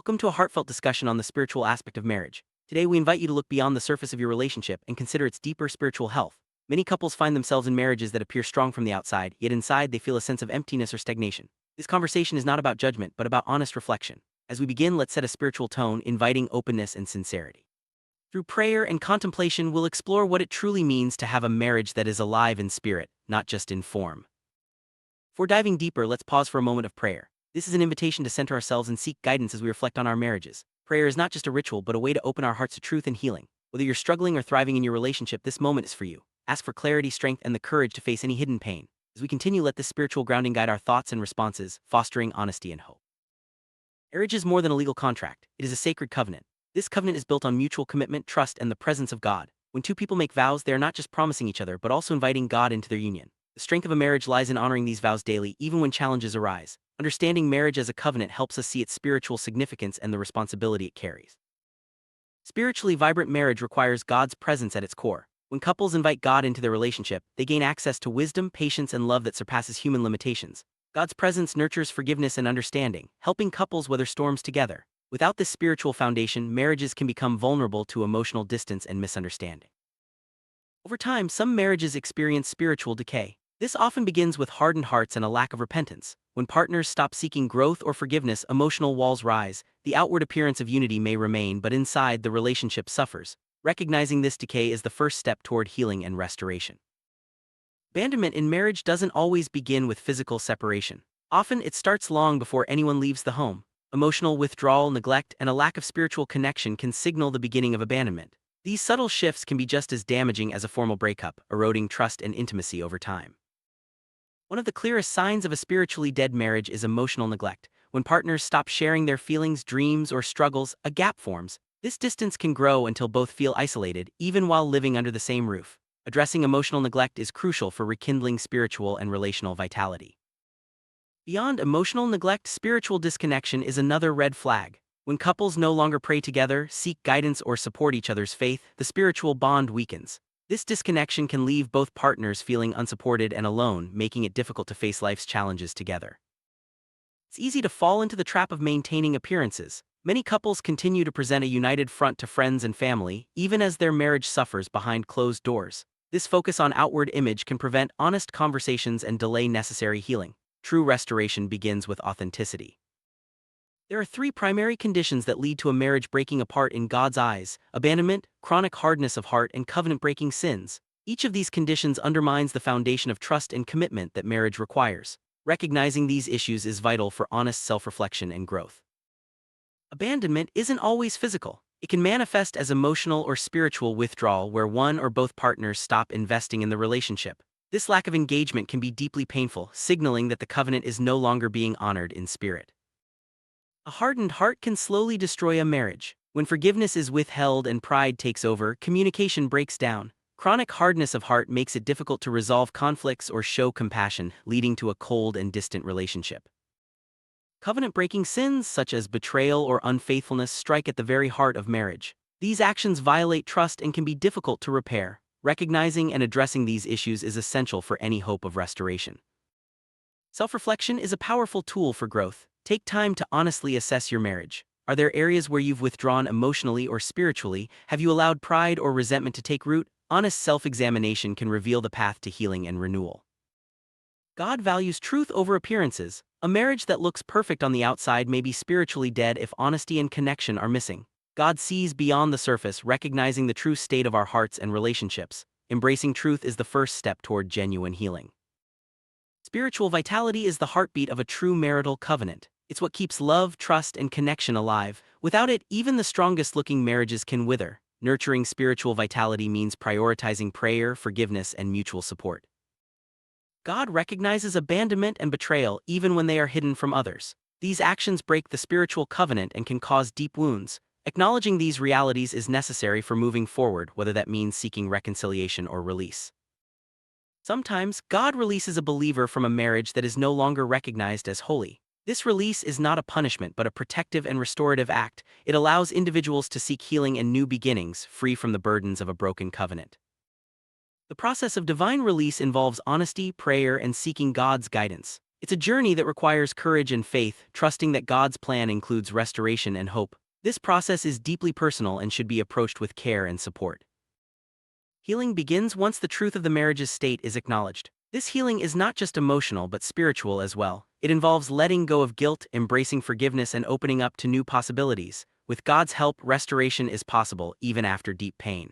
Welcome to a heartfelt discussion on the spiritual aspect of marriage. Today, we invite you to look beyond the surface of your relationship and consider its deeper spiritual health. Many couples find themselves in marriages that appear strong from the outside, yet inside they feel a sense of emptiness or stagnation. This conversation is not about judgment, but about honest reflection. As we begin, let's set a spiritual tone, inviting openness and sincerity. Through prayer and contemplation, we'll explore what it truly means to have a marriage that is alive in spirit, not just in form. Before diving deeper, let's pause for a moment of prayer. This is an invitation to center ourselves and seek guidance as we reflect on our marriages. Prayer is not just a ritual, but a way to open our hearts to truth and healing. Whether you're struggling or thriving in your relationship, this moment is for you. Ask for clarity, strength, and the courage to face any hidden pain. As we continue, let this spiritual grounding guide our thoughts and responses, fostering honesty and hope. Marriage is more than a legal contract. It is a sacred covenant. This covenant is built on mutual commitment, trust, and the presence of God. When two people make vows, they are not just promising each other, but also inviting God into their union. The strength of a marriage lies in honoring these vows daily, even when challenges arise. Understanding marriage as a covenant helps us see its spiritual significance and the responsibility it carries. Spiritually vibrant marriage requires God's presence at its core. When couples invite God into their relationship, they gain access to wisdom, patience, and love that surpasses human limitations. God's presence nurtures forgiveness and understanding, helping couples weather storms together. Without this spiritual foundation, marriages can become vulnerable to emotional distance and misunderstanding. Over time, some marriages experience spiritual decay. This often begins with hardened hearts and a lack of repentance. When partners stop seeking growth or forgiveness, emotional walls rise. The outward appearance of unity may remain, but inside, the relationship suffers. Recognizing this decay is the first step toward healing and restoration. Abandonment in marriage doesn't always begin with physical separation. Often, it starts long before anyone leaves the home. Emotional withdrawal, neglect, and a lack of spiritual connection can signal the beginning of abandonment. These subtle shifts can be just as damaging as a formal breakup, eroding trust and intimacy over time. One of the clearest signs of a spiritually dead marriage is emotional neglect. When partners stop sharing their feelings, dreams, or struggles, a gap forms. This distance can grow until both feel isolated, even while living under the same roof. Addressing emotional neglect is crucial for rekindling spiritual and relational vitality. Beyond emotional neglect, spiritual disconnection is another red flag. When couples no longer pray together, seek guidance, or support each other's faith, the spiritual bond weakens. This disconnection can leave both partners feeling unsupported and alone, making it difficult to face life's challenges together. It's easy to fall into the trap of maintaining appearances. Many couples continue to present a united front to friends and family, even as their marriage suffers behind closed doors. This focus on outward image can prevent honest conversations and delay necessary healing. True restoration begins with authenticity. There are three primary conditions that lead to a marriage breaking apart in God's eyes: abandonment, chronic hardness of heart, and covenant-breaking sins. Each of these conditions undermines the foundation of trust and commitment that marriage requires. Recognizing these issues is vital for honest self-reflection and growth. Abandonment isn't always physical. It can manifest as emotional or spiritual withdrawal, where one or both partners stop investing in the relationship. This lack of engagement can be deeply painful, signaling that the covenant is no longer being honored in spirit. A hardened heart can slowly destroy a marriage. When forgiveness is withheld and pride takes over, communication breaks down. Chronic hardness of heart makes it difficult to resolve conflicts or show compassion, leading to a cold and distant relationship. Covenant-breaking sins, such as betrayal or unfaithfulness, strike at the very heart of marriage. These actions violate trust and can be difficult to repair. Recognizing and addressing these issues is essential for any hope of restoration. Self-reflection is a powerful tool for growth. Take time to honestly assess your marriage. Are there areas where you've withdrawn emotionally or spiritually? Have you allowed pride or resentment to take root? Honest self-examination can reveal the path to healing and renewal. God values truth over appearances. A marriage that looks perfect on the outside may be spiritually dead if honesty and connection are missing. God sees beyond the surface, recognizing the true state of our hearts and relationships. Embracing truth is the first step toward genuine healing. Spiritual vitality is the heartbeat of a true marital covenant. It's what keeps love, trust, and connection alive. Without it, even the strongest-looking marriages can wither. Nurturing spiritual vitality means prioritizing prayer, forgiveness, and mutual support. God recognizes abandonment and betrayal even when they are hidden from others. These actions break the spiritual covenant and can cause deep wounds. Acknowledging these realities is necessary for moving forward, whether that means seeking reconciliation or release. Sometimes, God releases a believer from a marriage that is no longer recognized as holy. This release is not a punishment but a protective and restorative act. It allows individuals to seek healing and new beginnings, free from the burdens of a broken covenant. The process of divine release involves honesty, prayer, and seeking God's guidance. It's a journey that requires courage and faith, trusting that God's plan includes restoration and hope. This process is deeply personal and should be approached with care and support. Healing begins once the truth of the marriage's state is acknowledged. This healing is not just emotional but spiritual as well. It involves letting go of guilt, embracing forgiveness, and opening up to new possibilities. With God's help, restoration is possible even after deep pain.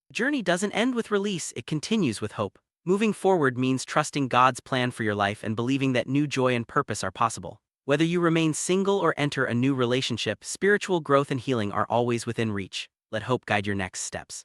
The journey doesn't end with release, it continues with hope. Moving forward means trusting God's plan for your life and believing that new joy and purpose are possible. Whether you remain single or enter a new relationship, spiritual growth and healing are always within reach. Let hope guide your next steps.